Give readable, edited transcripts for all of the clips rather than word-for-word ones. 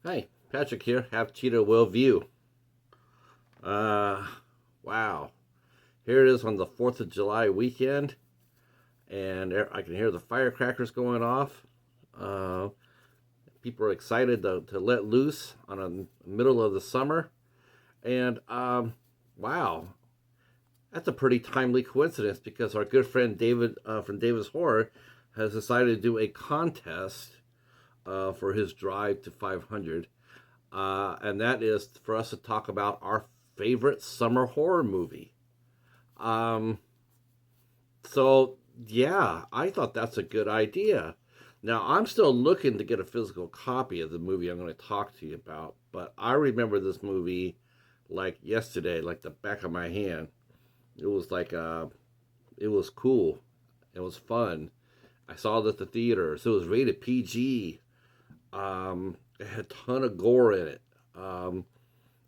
Hi, Patrick here. Have Cheetah will view. Uh, wow. Here it is on the 4th of July weekend, and I can hear the firecrackers going off. Uh, People are excited to let loose on a middle of the summer, and wow, that's a pretty timely coincidence because our good friend David from David's Horror has decided to do a contest for his drive to 500. And that is for us to talk about our favorite summer horror movie. Um, so, yeah, I thought that's a good idea. Now, I'm still looking to get a physical copy of the movie I'm going to talk to you about, but I remember this movie like yesterday, like the back of my hand. It was it was cool. It was fun. I saw it at the theaters. It was rated PG. It had a ton of gore in it.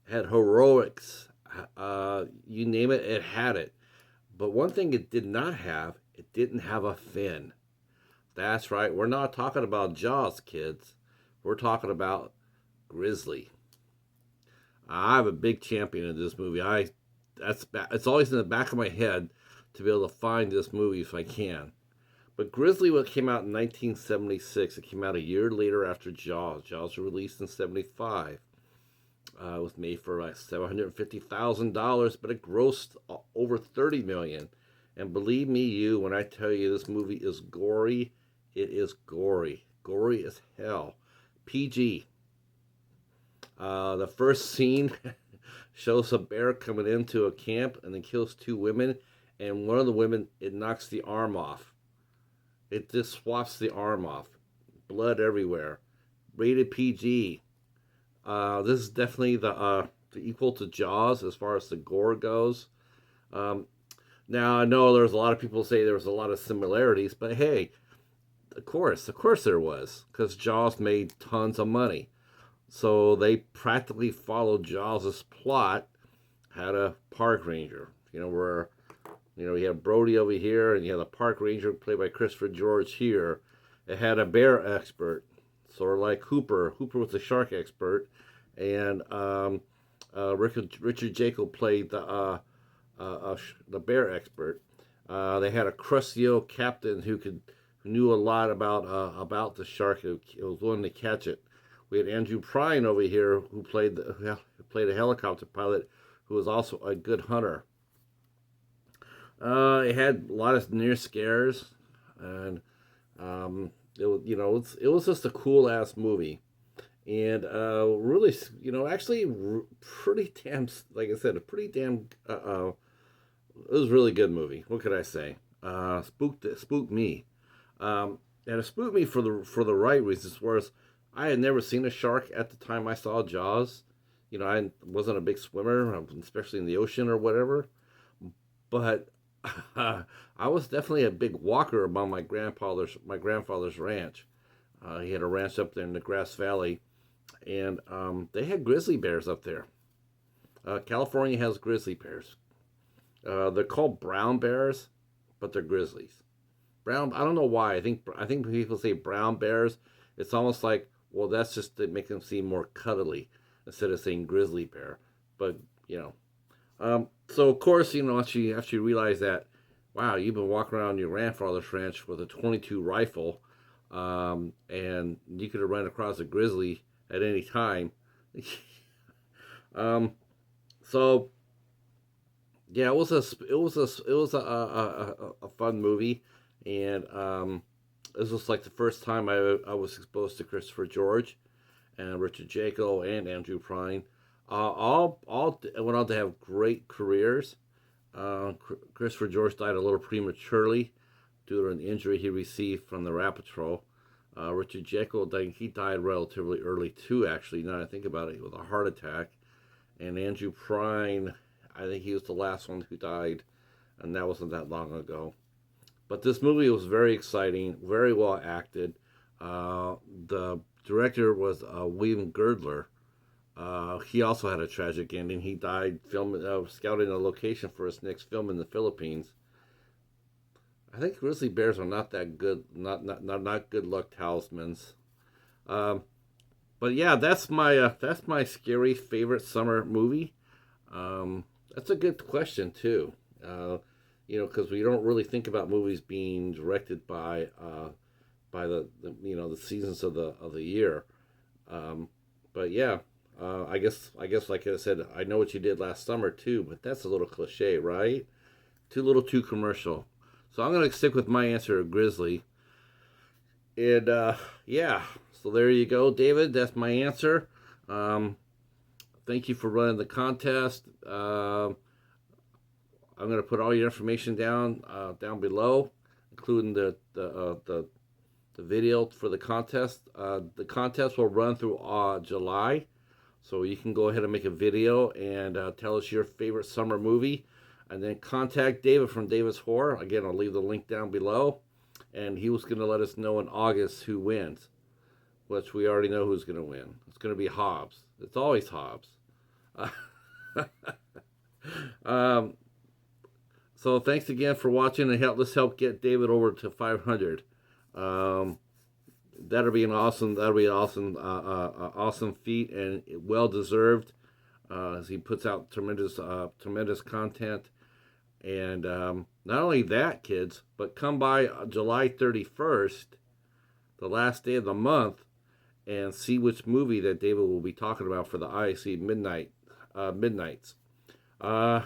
Had heroics. You name it, it had it. But one thing it did not have, it didn't have a fin. That's right. We're not talking about Jaws, kids. We're talking about Grizzly. I'm a big champion of this movie. It's always in the back of my head to be able to find this movie if I can. But Grizzly, what came out in 1976, it came out a year later after Jaws. Jaws was released in 75. It was made for like $750,000, but it grossed over 30 million. And believe me, when I tell you this movie is gory, it is gory as hell. PG. The first scene shows a bear coming into a camp and then kills two women, and one of the women it knocks the arm off. It just swaps the arm off. Blood everywhere. Rated PG. This is definitely the equal to Jaws as far as the gore goes. Um, Now I know there's a lot of people say there was a lot of similarities, but hey, of course there was, because Jaws made tons of money, so they practically followed Jaws's plot. Had a park ranger, where you have Brody over here, and you have the park ranger played by Christopher George here. It had a bear expert, sort of like Hooper. Hooper was the shark expert, and Richard Jacob played the bear expert. They had a crusty old captain who knew a lot about the shark, who was willing to catch it. We had Andrew Prine over here who played a helicopter pilot who was also a good hunter. It had a lot of near scares, and it was just a cool ass movie, and really, actually, pretty damn, like I said, a pretty damn. It was a really good movie. What could I say? Spooked me, and it spooked me for the right reasons. Whereas I had never seen a shark at the time I saw Jaws. I wasn't a big swimmer, especially in the ocean or whatever. But I was definitely a big walker among my grandfather's ranch. He had a ranch up there in the Grass Valley, and they had grizzly bears up there. California has grizzly bears. They're called brown bears, but they're grizzlies. Brown. I don't know why. I think people say brown bears. It's almost like, well, that's just to make them seem more cuddly instead of saying grizzly bear. But you know, so of course, after you realize that, wow, you've been walking around your grandfather's ranch with a 22 rifle, and you could have run across a grizzly at any time. um, so yeah, it was a fun movie, and this was like the first time I was exposed to Christopher George and Richard Jaco and Andrew Prine. All went on to have great careers. Christopher George died a little prematurely due to an injury he received from the Rat Patrol. Richard Jekyll, he died relatively early too, actually, now that I think about it, with a heart attack. And Andrew Prine, I think he was the last one who died, and that wasn't that long ago. But this movie was very exciting, very well acted. The director was William Girdler. He also had a tragic ending. He died scouting a location for his next film in the Philippines. I think grizzly bears are not that good, not good luck talismans. Um, But yeah, that's my scary favorite summer movie. That's a good question too. Uh, because we don't really think about movies being directed by the seasons of the year. Um, but yeah, I guess like I said, I know what you did last summer too. But that's a little cliche, right? Too little, too commercial. So I'm gonna stick with my answer of Grizzly. And yeah, so there you go, David. That's my answer. Um, Thank you for running the contest. I'm going to put all your information down below, including the video for the contest. The contest will run through July, so you can go ahead and make a video and tell us your favorite summer movie, and then contact David from David's Horror. Again, I'll leave the link down below, and he was going to let us know in August who wins, which we already know who's going to win. It's going to be Hobbs. It's always Hobbs. um, so thanks again for watching, and let's help get David over to 500. Um, that'll be an awesome feat, and well deserved, as he puts out tremendous content. And not only that, kids, but come by July 31st, the last day of the month, and see which movie that David will be talking about for the IC Midnights. Uh,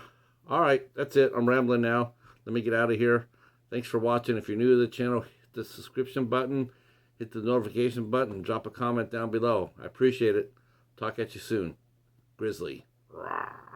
all right, that's it. I'm rambling now. Let me get out of here. Thanks for watching. If you're new to the channel, hit the subscription button, hit the notification button, and drop a comment down below. I appreciate it. Talk at you soon. Grizzly. Rawr.